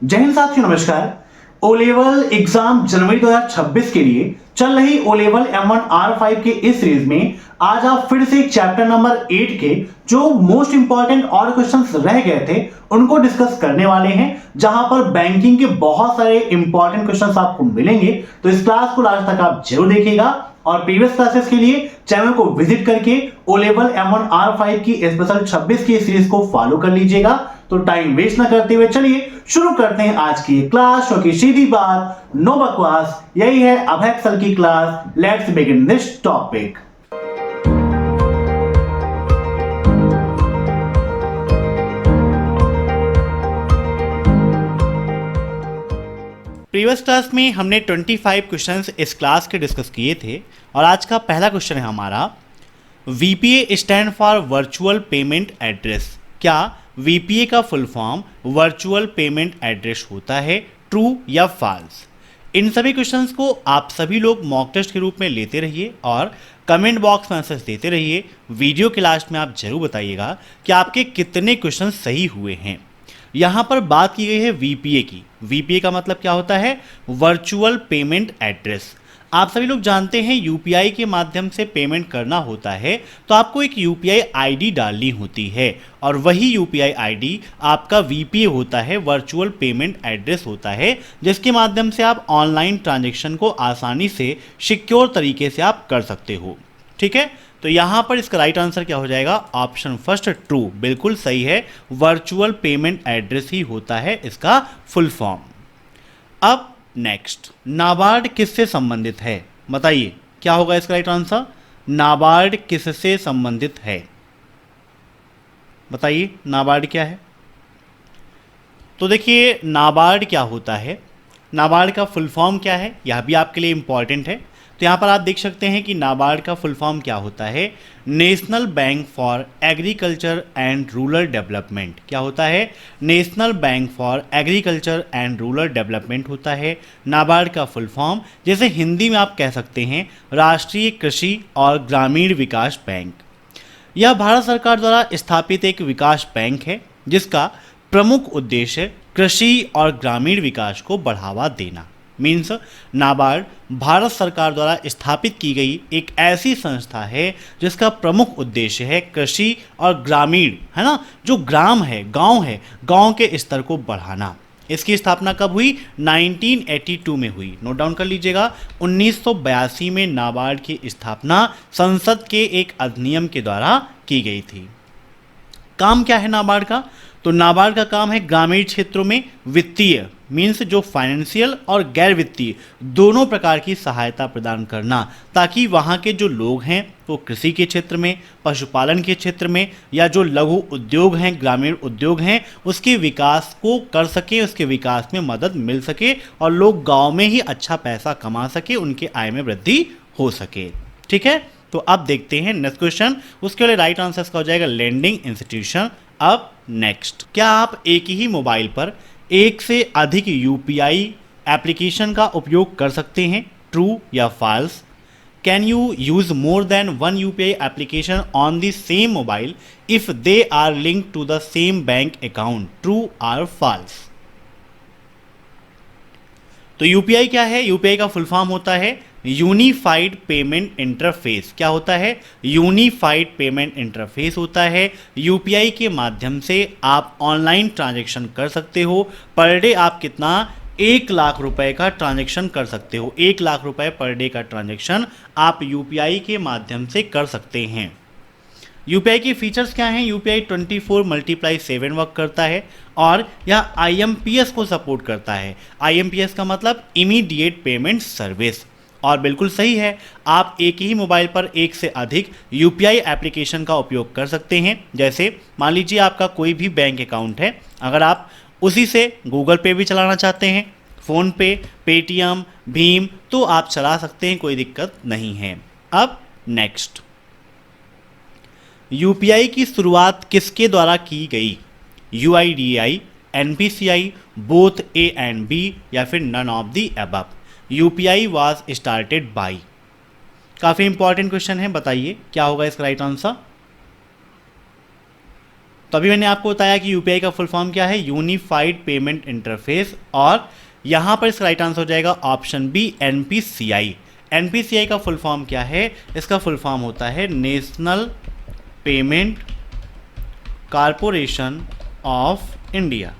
जय हिंद साथियों, नमस्कार। ओ लेवल एग्जाम जनवरी 2026 के लिए चल रही ओ लेवल M1R5 के इस सीरीज में आज आप फिर से चैप्टर नंबर 8 के जो मोस्ट इंपॉर्टेंट और क्वेश्चंस रह गए थे उनको डिस्कस करने वाले हैं, जहां पर बैंकिंग के बहुत सारे इंपॉर्टेंट क्वेश्चंस आपको मिलेंगे। तो इस क्लास को लास्ट तक आप जरूर देखिएगा और प्रीवियस क्लासेस के लिए चैनल को विजिट करके ओ लेवल M1R5 की स्पेशल 26 की सीरीज को फॉलो कर लीजिएगा। तो टाइम वेस्ट ना करते हुए चलिए शुरू करते हैं आज की क्लास। क्योंकि सीधी बात, नो बकवास, यही है अभय एक्सेल की class. Let's begin this topic. Previous class में हमने 25 क्वेश्चंस इस क्लास के डिस्कस किए थे और आज का पहला क्वेश्चन है हमारा, VPA stand for virtual payment address. क्या VPA का full form virtual payment address होता है, ट्रू या फॉल्स? इन सभी क्वेश्चंस को आप सभी लोग मॉक टेस्ट के रूप में लेते रहिए और कमेंट बॉक्स में आंसर्स देते रहिए। वीडियो के लास्ट में आप जरूर बताइएगा कि आपके कितने क्वेश्चन सही हुए हैं। यहाँ पर बात की गई है VPA की। VPA का मतलब क्या होता है? Virtual payment address. आप सभी लोग जानते हैं UPI के माध्यम से पेमेंट करना होता है तो आपको एक UPI ID डालनी होती है और वही UPI ID आपका VPA होता है, वर्चुअल पेमेंट एड्रेस होता है, जिसके माध्यम से आप ऑनलाइन ट्रांजैक्शन को आसानी से सिक्योर तरीके से आप कर सकते हो। ठीक है, तो यहाँ पर इसका राइट आंसर क्या हो जाएगा? ऑप्शन फर्स्ट, ट्रू, बिल्कुल सही है। वर्चुअल पेमेंट एड्रेस ही होता है इसका फुल फॉर्म। अब नेक्स्ट, नाबार्ड किससे संबंधित है? बताइए क्या होगा इसका राइट आंसर? नाबार्ड किससे संबंधित है? बताइए नाबार्ड क्या है? तो देखिए नाबार्ड क्या होता है, नाबार्ड का फुल फॉर्म क्या है, यह भी आपके लिए इंपॉर्टेंट है। तो यहाँ पर आप देख सकते हैं कि नाबार्ड का फुल फॉर्म क्या होता है? National bank for agriculture and rural development. क्या होता है? National bank for agriculture and rural development होता है नाबार्ड का फुल फॉर्म। जैसे हिंदी में आप कह सकते हैं राष्ट्रीय कृषि और ग्रामीण विकास बैंक। यह भारत सरकार द्वारा स्थापित एक विकास बैंक है जिसका प्रमुख उद्देश्य कृषि और ग्रामीण विकास को बढ़ावा देना। मीन्स नाबार्ड भारत सरकार द्वारा स्थापित की गई एक ऐसी संस्था है जिसका प्रमुख उद्देश्य है कृषि और ग्रामीण, है ना, जो ग्राम है, गांव के स्तर को बढ़ाना। इसकी स्थापना कब हुई? 1982 में हुई। नोट डाउन कर लीजिएगा। 1982 में नाबार्ड की स्थापना संसद के एक अधिनियम के द्वारा की गई थी। काम क्या है नाबार्ड का? तो नाबार्ड का काम है ग्रामीण क्षेत्रों में वित्तीय, मीन्स जो फाइनेंशियल और गैर वित्तीय दोनों प्रकार की सहायता प्रदान करना, ताकि वहाँ के जो लोग हैं वो कृषि के क्षेत्र में, पशुपालन के क्षेत्र में या जो लघु उद्योग हैं, ग्रामीण उद्योग हैं, उसके विकास को कर सके, उसके विकास में मदद मिल सके और लोग गाँव में ही अच्छा पैसा कमा सके, उनके आय में वृद्धि हो सके। ठीक है, तो अब देखते हैं नेक्स्ट क्वेश्चन। उसके लिए राइट आंसर का हो जाएगा लेंडिंग इंस्टीट्यूशन। अब नेक्स्ट, क्या आप एक ही मोबाइल पर एक से अधिक UPI एप्लीकेशन का उपयोग कर सकते हैं, ट्रू या false? Can you use more than one UPI application on the same mobile if they are linked to the same bank account, true और फॉल्स? तो UPI क्या है? UPI का फुल फॉर्म होता है यूनिफाइड पेमेंट इंटरफेस। क्या होता है? यूनिफाइड पेमेंट इंटरफेस होता है। UPI के माध्यम से आप ऑनलाइन ट्रांजैक्शन कर सकते हो। पर डे आप कितना? 1 लाख रुपए का ट्रांजैक्शन कर सकते हो। 1 लाख रुपए पर डे का ट्रांजैक्शन आप UPI के माध्यम से कर सकते हैं। UPI के फीचर्स क्या हैं? UPI 24x7 वर्क करता है और यह IMPS को सपोर्ट करता है। IMPS का मतलब इमीडिएट पेमेंट सर्विस। और बिल्कुल सही है, आप एक ही मोबाइल पर एक से अधिक UPI एप्लीकेशन का उपयोग कर सकते हैं। जैसे मान लीजिए आपका कोई भी बैंक अकाउंट है, अगर आप उसी से गूगल पे भी चलाना चाहते हैं, फ़ोन पे, पेटीएम, भीम, तो आप चला सकते हैं, कोई दिक्कत नहीं है। अब नेक्स्ट, UPI की शुरुआत किसके द्वारा की गई? UIDAI, NPCI, both A and B या फिर none of the above? UPI was started by। काफ़ी इंपॉर्टेंट क्वेश्चन है, बताइए क्या होगा इसका राइट आंसर? तो अभी मैंने आपको बताया कि यूपीआई का फुल फॉर्म क्या है, यूनिफाइड पेमेंट इंटरफेस, और यहाँ पर इसका राइट आंसर हो जाएगा ऑप्शन बी, एनपीसीआई। एनपीसीआई का फुल फॉर्म क्या है, इसका फुल फॉर्म होता है national payment corporation of India.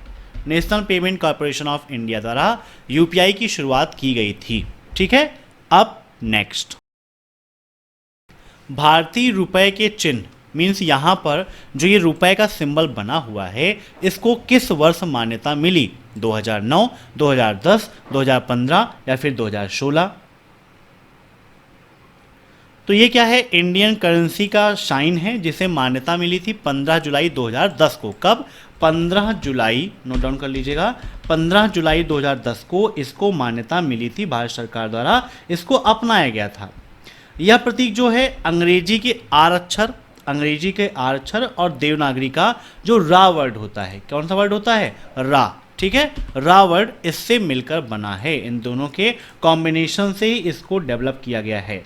National payment corporation of India द्वारा यूपीआई की शुरुआत की गई थी। ठीक है, अब नेक्स्ट, भारतीय रुपए के चिन्ह मीन्स यहाँ पर जो ये रुपए का सिंबल बना हुआ है, इसको किस वर्ष मान्यता मिली, 2009, 2010, 2015 या फिर 2016? तो ये क्या है, इंडियन करेंसी का शाइन है जिसे मान्यता मिली थी 15 जुलाई 2010 को। कब? 15 जुलाई, नोट डाउन कर लीजिएगा, 15 जुलाई 2010 को इसको मान्यता मिली थी भारत सरकार द्वारा, इसको अपनाया गया था। यह प्रतीक जो है अंग्रेजी के आर अक्षर और देवनागरी का जो रा वर्ड होता है, कौन सा वर्ड होता है, रा, ठीक है, रा वर्ड इससे मिलकर बना है। इन दोनों के कॉम्बिनेशन से ही इसको डेवलप किया गया है।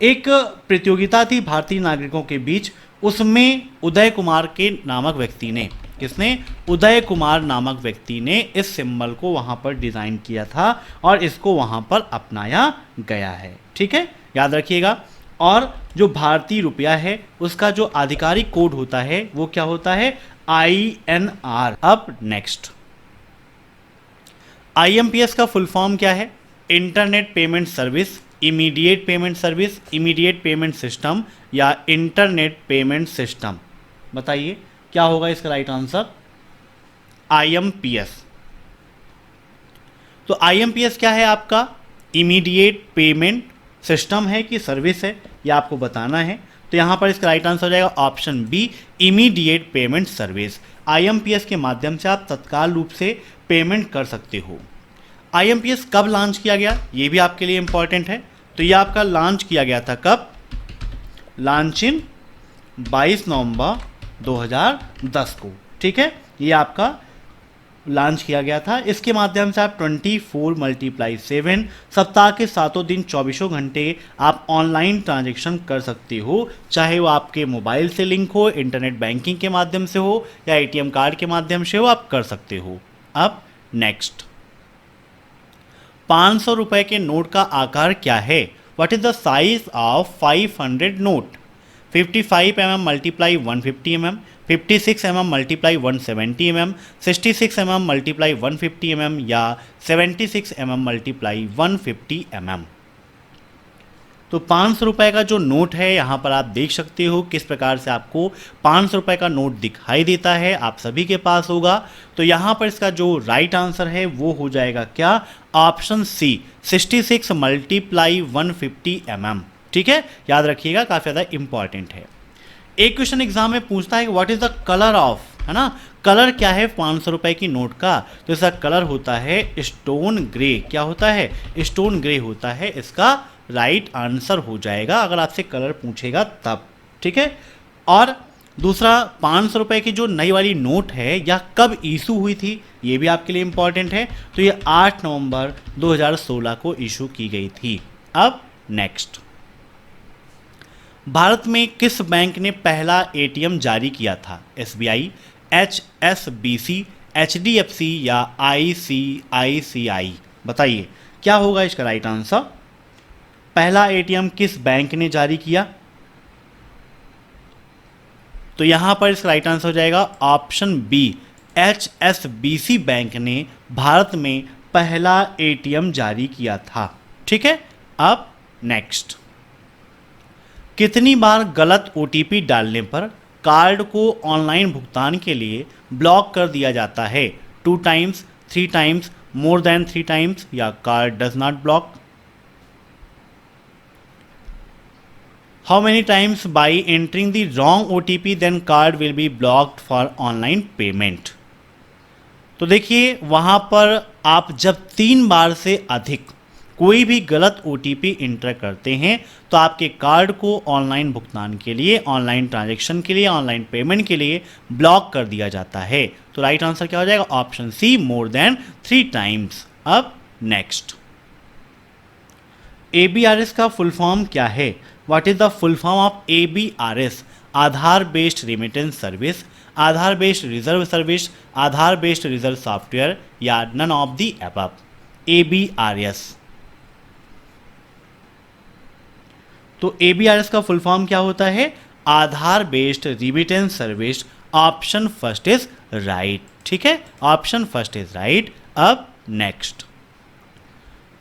एक प्रतियोगिता थी भारतीय नागरिकों के बीच, उसमें उदय कुमार के नामक व्यक्ति ने, किसने, उदय कुमार नामक व्यक्ति ने इस सिंबल को वहां पर डिज़ाइन किया था और इसको वहां पर अपनाया गया है। ठीक है, याद रखिएगा। और जो भारतीय रुपया है उसका जो आधिकारिक कोड होता है वो क्या होता है, INR। अब नेक्स्ट, IMPS का फुल फॉर्म क्या है, internet payment service, immediate payment service, immediate payment system या इंटरनेट पेमेंट सिस्टम? बताइए क्या होगा इसका राइट आंसर, IMPS। तो IMPS क्या है आपका, इमीडिएट पेमेंट सिस्टम है कि सर्विस है, यह आपको बताना है। तो यहाँ पर इसका राइट आंसर हो जाएगा option B, immediate payment service. IMPS के माध्यम से आप तत्काल रूप से पेमेंट कर सकते हो। IMPS कब लॉन्च किया गया, ये भी आपके लिए इंपॉर्टेंट है। तो ये आपका लॉन्च किया गया था कब, लॉन्च इन 22 नवंबर 2010 को। ठीक है, ये आपका लॉन्च किया गया था। इसके माध्यम से आप 24×7 सप्ताह के 7 दिन 24 घंटे आप ऑनलाइन ट्रांजैक्शन कर सकते हो, चाहे वो आपके मोबाइल से लिंक हो, इंटरनेट बैंकिंग के माध्यम से हो या ATM कार्ड के माध्यम से हो, आप कर सकते हो। अब नेक्स्ट, 500 रुपए के नोट का आकार क्या है, what is the size of 500 note, 55 mm multiply 150 mm, 56 mm multiply 170 mm, 66 mm multiply 150 mm या 76 mm मल्टीप्लाई 150 mm? तो 500 रुपये का जो नोट है यहाँ पर आप देख सकते हो किस प्रकार से आपको 500 रुपये का नोट दिखाई देता है, आप सभी के पास होगा। तो यहाँ पर इसका जो राइट आंसर है वो हो जाएगा क्या, ऑप्शन सी, 66 मल्टीप्लाई 150 mm। ठीक है, याद रखिएगा, काफ़ी ज़्यादा इंपॉर्टेंट है। एक क्वेश्चन एग्जाम में पूछता है कि what is the colour of, है ना, कलर क्या है 500 रुपये की नोट का, तो इसका कलर होता है स्टोन ग्रे। क्या होता है, स्टोन ग्रे होता है, इसका राइट आंसर हो जाएगा अगर आपसे कलर पूछेगा तब। ठीक है, और दूसरा 500 रुपये की जो नई वाली नोट है यह कब इशू हुई थी, ये भी आपके लिए इंपॉर्टेंट है। तो ये 8 नवंबर 2016 को इशू की गई थी। अब नेक्स्ट, भारत में किस बैंक ने पहला ATM जारी किया था, SBI, HSBC, HDFC या ICICI? बताइए क्या होगा इसका राइट आंसर, पहला ATM किस बैंक ने जारी किया? तो यहां पर इसका राइट आंसर हो जाएगा ऑप्शन बी, HSBC बैंक ने भारत में पहला ATM जारी किया था। ठीक है, अब नेक्स्ट, कितनी बार गलत OTP डालने पर कार्ड को ऑनलाइन भुगतान के लिए ब्लॉक कर दिया जाता है, 2 times, 3 times, more than 3 times या card does not block? How many times by entering the wrong OTP then card will be blocked for online payment? तो देखिए वहाँ पर आप जब 3 बार से अधिक कोई भी गलत OTP इंटर करते हैं तो आपके कार्ड को ऑनलाइन भुगतान के लिए, ऑनलाइन ट्रांजैक्शन के लिए, ऑनलाइन पेमेंट के लिए ब्लॉक कर दिया जाता है। तो राइट आंसर क्या हो जाएगा, option C, more than 3 times. अब नेक्स्ट, ABRS का फुल फॉर्म क्या है, what is the full form of ABRS? Aadhaar based remittance service, Aadhaar based reserve service, Aadhaar based reserve software, या none of the above? ABRS। तो ABRS का full form क्या होता है? Aadhaar based remittance service. Option first is right. ठीक है, option first is right. अब next,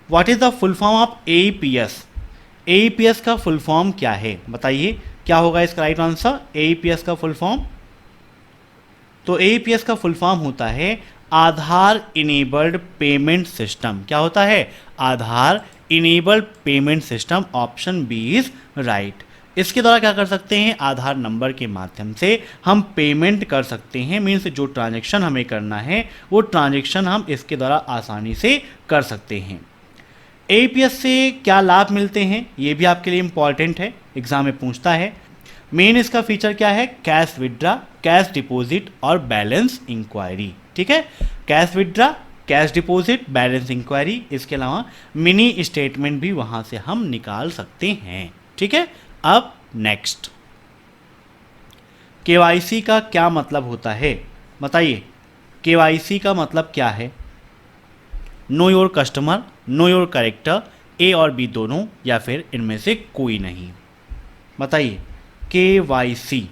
what is the full form of AEPS? AEPS का फुल फॉर्म क्या है बताइए, क्या होगा इसका राइट आंसर? AEPS का फुल फॉर्म, तो AEPS का फुल फॉर्म होता है आधार इनेबल्ड पेमेंट सिस्टम। क्या होता है? Aadhaar enabled payment system. Option B is right. इसके द्वारा क्या कर सकते हैं? आधार नंबर के माध्यम से हम पेमेंट कर सकते हैं। मीन्स जो ट्रांजैक्शन हमें करना है वो ट्रांजैक्शन हम इसके द्वारा आसानी से कर सकते हैं। AEPS से क्या लाभ मिलते हैं ये भी आपके लिए इंपॉर्टेंट है, एग्जाम में पूछता है। मेन इसका फीचर क्या है? कैश विड्रा, कैश डिपॉजिट और बैलेंस इंक्वायरी। ठीक है, cash withdraw, cash deposit, balance inquiry, इसके अलावा मिनी स्टेटमेंट भी वहां से हम निकाल सकते हैं। ठीक है, अब नेक्स्ट, KYC का क्या मतलब होता है बताइए? KYC का मतलब क्या है? Know your customer, know your character, A और B दोनों, या फिर इनमें से कोई नहीं? बताइए KYC।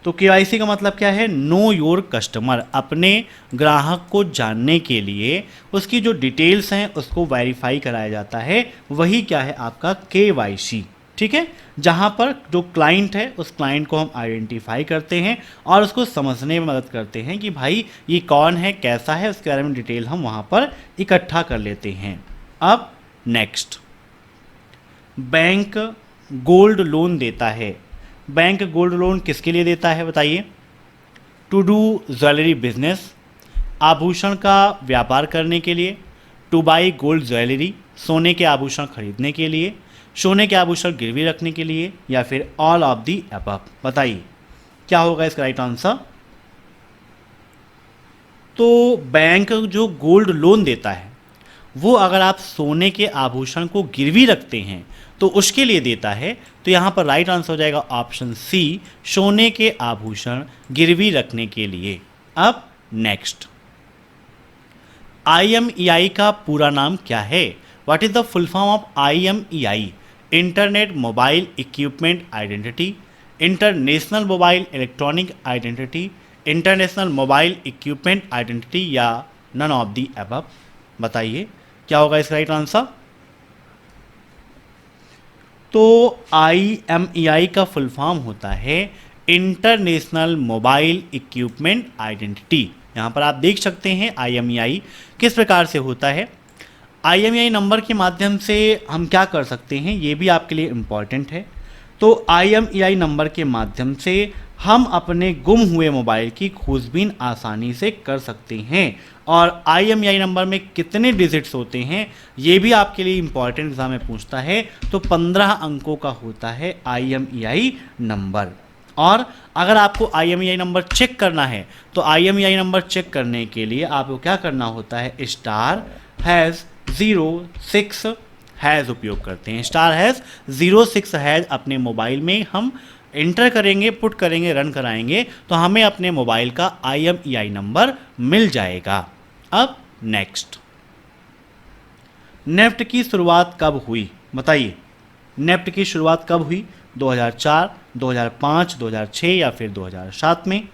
तो KYC का मतलब क्या है? Know your customer. अपने ग्राहक को जानने के लिए उसकी जो डिटेल्स हैं उसको वेरीफाई कराया जाता है, वही क्या है आपका KYC। ठीक है, जहाँ पर जो क्लाइंट है उस क्लाइंट को हम आइडेंटिफाई करते हैं और उसको समझने में मदद करते हैं कि भाई ये कौन है, कैसा है, उसके बारे में डिटेल हम वहाँ पर इकट्ठा कर लेते हैं। अब नेक्स्ट, बैंक गोल्ड लोन देता है। बैंक गोल्ड लोन किसके लिए देता है बताइए? टू डू ज्वेलरी बिजनेस, आभूषण का व्यापार करने के लिए, टू बाई गोल्ड ज्वेलरी, सोने के आभूषण खरीदने के लिए, सोने के आभूषण गिरवी रखने के लिए, या फिर ऑल ऑफ दी अबव? बताइए क्या होगा इसका राइट आंसर? तो बैंक जो गोल्ड लोन देता है वो अगर आप सोने के आभूषण को गिरवी रखते हैं तो उसके लिए देता है। तो यहाँ पर राइट आंसर हो जाएगा ऑप्शन सी, सोने के आभूषण गिरवी रखने के लिए। अब नेक्स्ट, IMEI का पूरा नाम क्या है? What is the full form of IMEI? Internet mobile equipment identity, international mobile electronic identity, international mobile equipment identity, या नन ऑफ दी अबव? बताइए क्या होगा इसका राइट आंसर? तो IMEI का फुल फॉर्म होता है इंटरनेशनल मोबाइल इक्विपमेंट आइडेंटिटी। यहाँ पर आप देख सकते हैं IMEI किस प्रकार से होता है। IMEI नंबर के माध्यम से हम क्या कर सकते हैं ये भी आपके लिए इम्पॉर्टेंट है। तो IMEI नंबर के माध्यम से हम अपने गुम हुए मोबाइल की खोजबीन आसानी से कर सकते हैं। और IMEI नंबर में कितने डिजिट्स होते हैं ये भी आपके लिए इम्पॉर्टेंट एग्जाम में पूछता है। तो 15 अंकों का होता है IMEI नंबर। और अगर आपको IMEI नंबर चेक करना है तो IMEI नंबर चेक करने के लिए आपको क्या करना होता है? *#06# उपयोग करते हैं। *#06# अपने मोबाइल में हम इंटर करेंगे, पुट करेंगे, रन कराएंगे तो हमें अपने मोबाइल का IMEI नंबर मिल जाएगा। अब नेक्स्ट, नेफ्ट की शुरुआत कब हुई बताइए? नेफ्ट की शुरुआत कब हुई? 2004, 2005, 2006 या फिर 2007 में?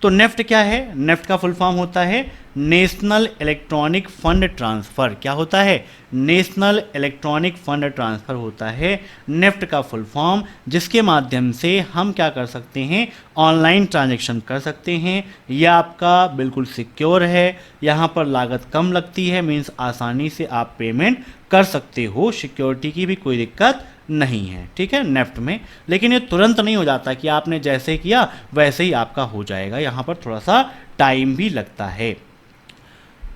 तो नेफ्ट क्या है? नेफ्ट का फुल फॉर्म होता है नेशनल इलेक्ट्रॉनिक फंड ट्रांसफ़र। क्या होता है? नेशनल इलेक्ट्रॉनिक फंड ट्रांसफ़र होता है नेफ्ट का फुल फॉर्म, जिसके माध्यम से हम क्या कर सकते हैं? ऑनलाइन ट्रांजैक्शन कर सकते हैं। यह आपका बिल्कुल सिक्योर है, यहाँ पर लागत कम लगती है, मीन्स आसानी से आप पेमेंट कर सकते हो, सिक्योरिटी की भी कोई दिक्कत नहीं है। ठीक है, नेफ्ट में। लेकिन ये तुरंत नहीं हो जाता कि आपने जैसे किया वैसे ही आपका हो जाएगा, यहाँ पर थोड़ा सा टाइम भी लगता है।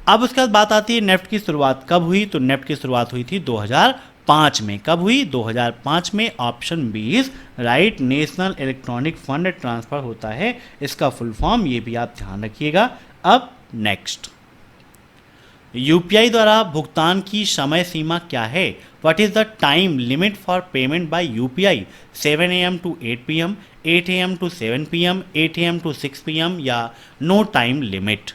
अब उसके बाद बात आती है नेफ्ट की शुरुआत कब हुई? तो नेफ्ट की शुरुआत हुई थी 2005 में। कब हुई? 2005 में। Option B is right, national electronic fund transfer होता है इसका फुल फॉर्म, ये भी आप ध्यान रखिएगा। अब नेक्स्ट, यूपीआई द्वारा भुगतान की समय सीमा क्या है? What is the time limit for payment by UPI? 7 AM to 8 PM, 8 AM to 7 PM, 8 AM to 6 PM या नो टाइम लिमिट?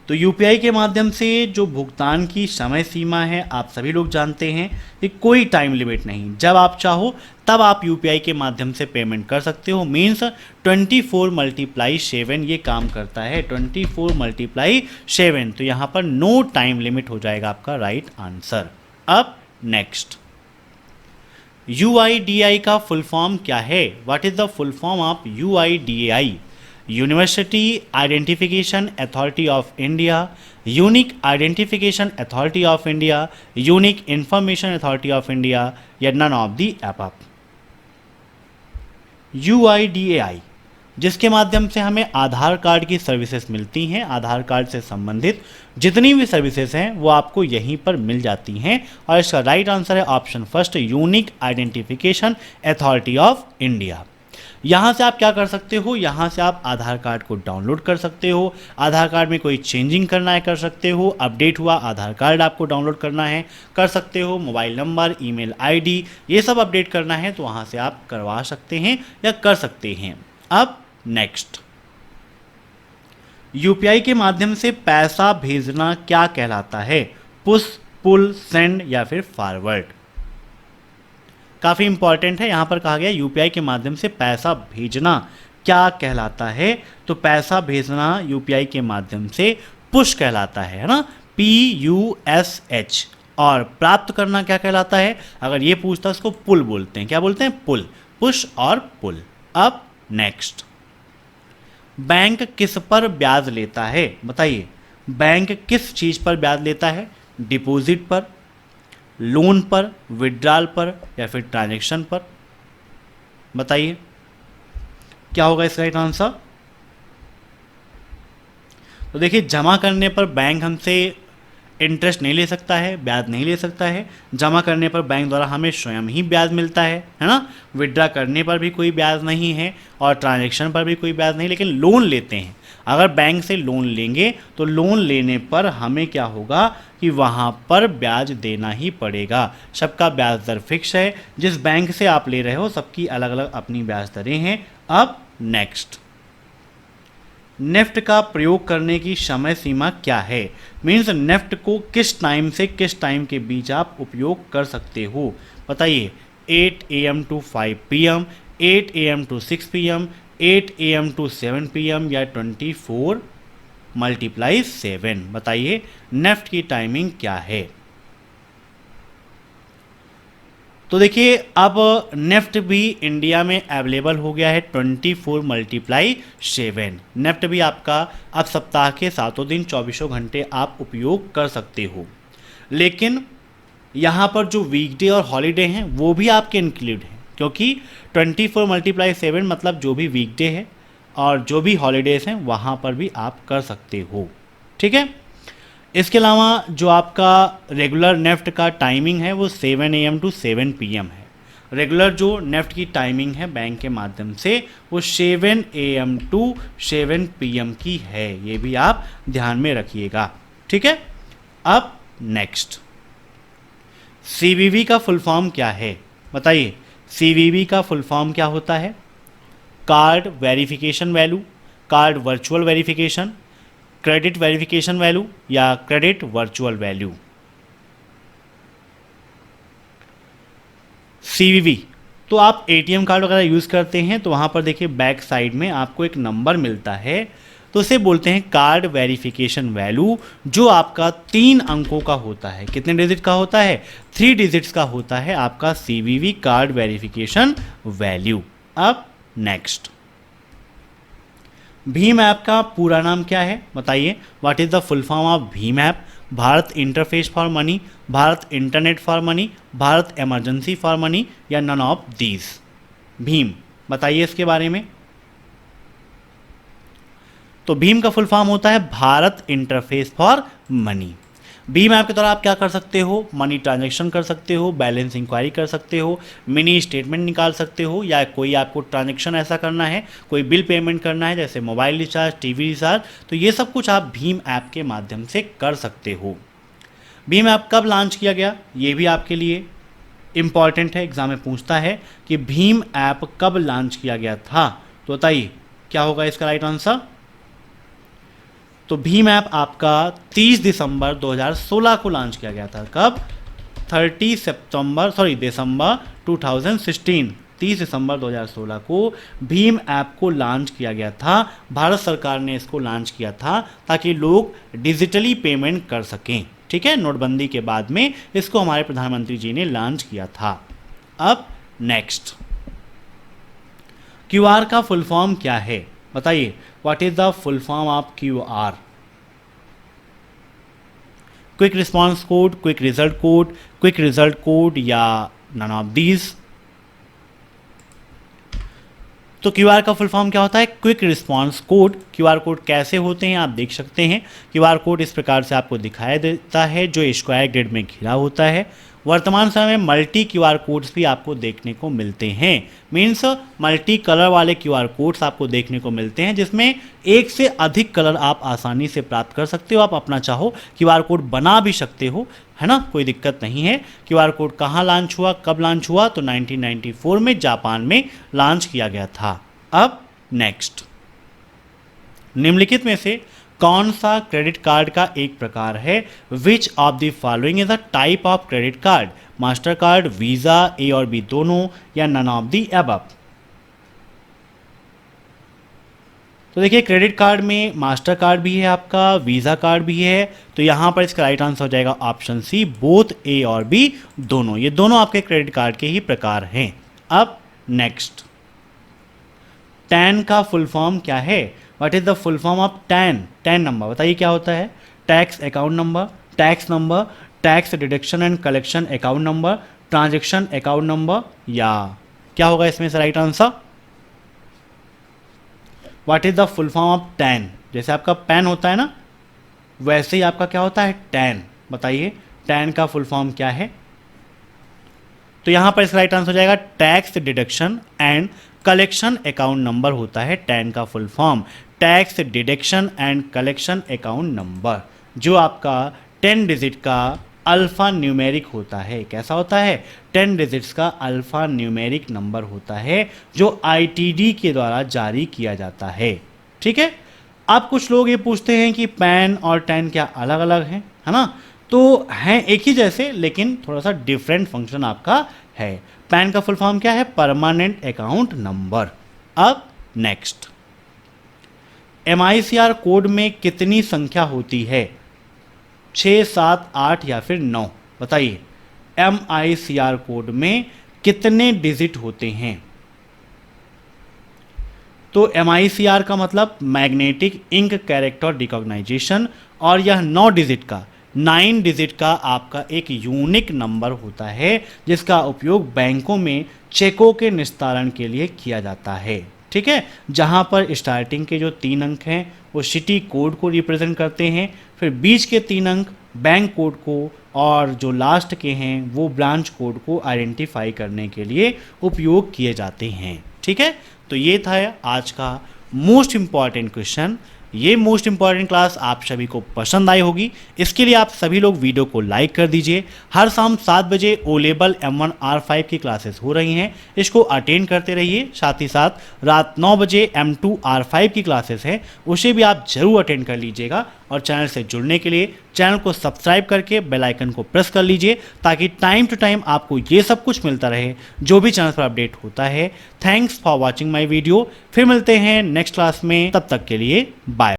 तो यूपीआई के माध्यम से जो भुगतान की समय सीमा है आप सभी लोग जानते हैं कि कोई टाइम लिमिट नहीं, जब आप चाहो तब आप यूपीआई के माध्यम से पेमेंट कर सकते हो। मीन्स 24 × 7 ये काम करता है, 24 × 7। तो यहाँ पर नो टाइम लिमिट हो जाएगा आपका राइट आंसर। अब नेक्स्ट, UIDAI का फुल फॉर्म क्या है? What is the full form of UIDAI? University identification authority of India, unique identification authority of India, unique information authority of India या none of the above? UIDAI, जिसके माध्यम से हमें आधार card की services मिलती हैं, आधार कार्ड से संबंधित जितनी भी सर्विसेज हैं वो आपको यहीं पर मिल जाती हैं। और इसका राइट आंसर है option first, unique identification authority of India. यहाँ से आप क्या कर सकते हो? यहाँ से आप आधार कार्ड को डाउनलोड कर सकते हो, आधार कार्ड में कोई चेंजिंग करना है कर सकते हो, अपडेट हुआ आधार कार्ड आपको डाउनलोड करना है कर सकते हो, मोबाइल नंबर, ईमेल आईडी ये सब अपडेट करना है तो वहाँ से आप करवा सकते हैं या कर सकते हैं। अब नेक्स्ट, यूपीआई के माध्यम से पैसा भेजना क्या कहलाता है? पुश, पुल, सेंड या फिर फॉरवर्ड? काफ़ी इंपॉर्टेंट है, यहाँ पर कहा गया यूपीआई के माध्यम से पैसा भेजना क्या कहलाता है? तो पैसा भेजना यूपीआई के माध्यम से पुश कहलाता है ना, PUSH। और प्राप्त करना क्या कहलाता है? अगर ये पूछता है उसको पुल बोलते हैं। क्या बोलते हैं? पुल, पुश और पुल। अब नेक्स्ट, बैंक किस पर ब्याज लेता है? बताइए, बैंक किस चीज़ पर ब्याज लेता है? डिपॉजिट पर, लोन पर, विड्रॉल पर या फिर ट्रांजैक्शन पर? बताइए क्या होगा इसका राइट आंसर? तो देखिए, जमा करने पर बैंक हमसे इंटरेस्ट नहीं ले सकता है, ब्याज नहीं ले सकता है। जमा करने पर बैंक द्वारा हमें स्वयं ही ब्याज मिलता है ना। विड्रा करने पर भी कोई ब्याज नहीं है और ट्रांजैक्शन पर भी कोई ब्याज नहीं। लेकिन लोन लेते हैं, अगर बैंक से लोन लेंगे तो लोन लेने पर हमें क्या होगा कि वहाँ पर ब्याज देना ही पड़ेगा। सबका ब्याज दर फिक्स है, जिस बैंक से आप ले रहे हो सबकी अलग अलग अपनी ब्याज दरें हैं। अब नेक्स्ट, नेफ्ट का प्रयोग करने की समय सीमा क्या है? मीन्स नेफ्ट को किस टाइम से किस टाइम के बीच आप उपयोग कर सकते हो? बताइए, 8 AM to 5 PM, 8 AM to 6 PM, 8 AM to 7 PM या 24 × 7? बताइए नेफ्ट की टाइमिंग क्या है? तो देखिए, अब नेफ्ट भी इंडिया में अवेलेबल हो गया है 24 × 7। नेफ्ट भी आपका अब सप्ताह के 7 दिन 24 घंटे आप उपयोग कर सकते हो। लेकिन यहाँ पर जो वीकडे और हॉलीडे हैं वो भी आपके इंक्लूड हैं, क्योंकि 24 × 7 मतलब जो भी वीकडे है और जो भी हॉलीडेज़ हैं वहाँ पर भी आप कर सकते हो। ठीक है, इसके अलावा जो आपका रेगुलर नेफ्ट का टाइमिंग है वो 7 AM to 7 PM है। रेगुलर जो नेफ्ट की टाइमिंग है बैंक के माध्यम से वो 7 AM to 7 PM की है, ये भी आप ध्यान में रखिएगा। ठीक है, अब नेक्स्ट, CVV का फुल फॉर्म क्या है? बताइए, CVV का फुल फॉर्म क्या होता है? Card verification value, card virtual verification, credit verification value या क्रेडिट वर्चुअल वैल्यू? CVV तो आप ATM कार्ड वगैरह यूज़ करते हैं तो वहाँ पर देखिए बैक साइड में आपको एक नंबर मिलता है, तो उसे बोलते हैं कार्ड वेरिफिकेशन वैल्यू, जो आपका 3 अंकों का होता है। कितने डिजिट का होता है? 3 डिजिट्स का होता है आपका CVV कार्ड वेरिफिकेशन वैल्यू। अब नेक्स्ट, भीम ऐप का पूरा नाम क्या है? बताइए, what is the full form of Bhim app? Bharat interface for money, Bharat internet for money, Bharat emergency for money या नन ऑफ दीज? भीम, बताइए इसके बारे में। तो भीम का फुल फॉर्म होता है Bharat interface for money. Bhim app के द्वारा आप क्या कर सकते हो, मनी ट्रांजैक्शन कर सकते हो, बैलेंस इंक्वायरी कर सकते हो, मिनी स्टेटमेंट निकाल सकते हो, या कोई आपको ट्रांजैक्शन ऐसा करना है, कोई बिल पेमेंट करना है जैसे मोबाइल रिचार्ज, टीवी रिचार्ज, तो ये सब कुछ आप भीम ऐप के माध्यम से कर सकते हो। भीम ऐप कब लॉन्च किया गया, ये भी आपके लिए इम्पॉर्टेंट है, एग्जाम में पूछता है कि भीम ऐप कब लॉन्च किया गया था, तो बताइए क्या होगा इसका राइट आंसर। तो भीम ऐप आपका 30 दिसंबर 2016 को लॉन्च किया गया था। कब? दिसंबर 2016, 30 दिसंबर 2016 को भीम ऐप को लॉन्च किया गया था। भारत सरकार ने इसको लॉन्च किया था ताकि लोग डिजिटली पेमेंट कर सकें। ठीक है, नोटबंदी के बाद में इसको हमारे प्रधानमंत्री जी ने लॉन्च किया था। अब नेक्स्ट, क्यूआर का फुल फॉर्म क्या है, बताइए। What is the full form of QR? Quick response code, quick result code या नन ऑफ दीज? तो क्यूआर का फुल फॉर्म क्या होता है? Quick response code. QR code कैसे होते हैं आप देख सकते हैं। क्यूआर कोड इस प्रकार से आपको दिखाई देता है जो स्क्वायर ग्रिड में घिरा होता है। वर्तमान समय में मल्टी क्यूआर कोड्स भी आपको देखने को मिलते हैं। मीन्स मल्टी कलर वाले क्यूआर कोड्स आपको देखने को मिलते हैं जिसमें एक से अधिक कलर आप आसानी से प्राप्त कर सकते हो। आप अपना चाहो क्यूआर कोड बना भी सकते हो, है ना, कोई दिक्कत नहीं है। क्यूआर कोड कहाँ लॉन्च हुआ, कब लॉन्च हुआ? तो 1994 में जापान में लॉन्च किया गया था। अब नेक्स्ट, निम्नलिखित में से कौन सा क्रेडिट कार्ड का एक प्रकार है? Which of the following is a type of credit card? Mastercard, Visa, A और बी दोनों, या नन ऑफ द अबव? तो देखिए क्रेडिट कार्ड में मास्टर कार्ड भी है आपका, वीज़ा कार्ड भी है, तो यहाँ पर इसका राइट आंसर हो जाएगा ऑप्शन सी, बोथ ए और बी दोनों। ये दोनों आपके क्रेडिट कार्ड के ही प्रकार हैं। अब नेक्स्ट, टैन का फुल फॉर्म क्या है? What is the full form of tan? Tan number बताइए क्या होता है? Tax account number, tax deduction and collection account number, transaction account number, या क्या होगा इसमें से right answer? What is the full form of tan? जैसे आपका पैन होता है ना, वैसे ही आपका क्या होता है? टैन। बताइए टैन का फुल फॉर्म क्या है? तो यहां पर इसका राइट आंसर हो जाएगा tax deduction and collection account number होता है टैन का full form. Tax deduction and collection account number, जो आपका 10 डिजिट का अल्फ़ा न्यूमेरिक होता है। कैसा होता है? 10 डिजिट्स का अल्फ़ा न्यूमेरिक नंबर होता है जो आईटीडी के द्वारा जारी किया जाता है। ठीक है, अब कुछ लोग ये पूछते हैं कि पैन और टैन क्या अलग अलग हैं, है ना? तो हैं एक ही जैसे, लेकिन थोड़ा सा डिफरेंट फंक्शन आपका है। पैन का फुल फॉर्म क्या है? Permanent account number. अब नेक्स्ट, एमआईसीआर कोड में कितनी संख्या होती है? 6, 7, 8 या फिर 9? बताइए एमआईसीआर कोड में कितने डिजिट होते हैं? तो एमआईसीआर का मतलब मैग्नेटिक इंक कैरेक्टर रिकॉग्नाइजेशन, और यह 9 डिजिट का 9 डिजिट का आपका एक यूनिक नंबर होता है जिसका उपयोग बैंकों में चेकों के निस्तारण के लिए किया जाता है। ठीक है, जहां पर स्टार्टिंग के जो 3 अंक हैं वो सिटी कोड को रिप्रेजेंट करते हैं, फिर बीच के 3 अंक बैंक कोड को, और जो लास्ट के हैं वो ब्रांच कोड को आइडेंटिफाई करने के लिए उपयोग किए जाते हैं। ठीक है, तो ये था आज का मोस्ट इम्पॉर्टेंट क्वेश्चन। ये मोस्ट इंपॉर्टेंट क्लास आप सभी को पसंद आई होगी, इसके लिए आप सभी लोग वीडियो को लाइक कर दीजिए। हर शाम 7 बजे ओ लेवल M1 R5 की क्लासेस हो रही हैं, इसको अटेंड करते रहिए। साथ ही साथ रात 9 बजे M2 R5 की क्लासेस है, उसे भी आप जरूर अटेंड कर लीजिएगा। और चैनल से जुड़ने के लिए चैनल को सब्सक्राइब करके बेल आइकन को प्रेस कर लीजिए ताकि टाइम टू टाइम आपको ये सब कुछ मिलता रहे जो भी चैनल पर अपडेट होता है। Thanks for watching my video. फिर मिलते हैं नेक्स्ट क्लास में, तब तक के लिए बाय।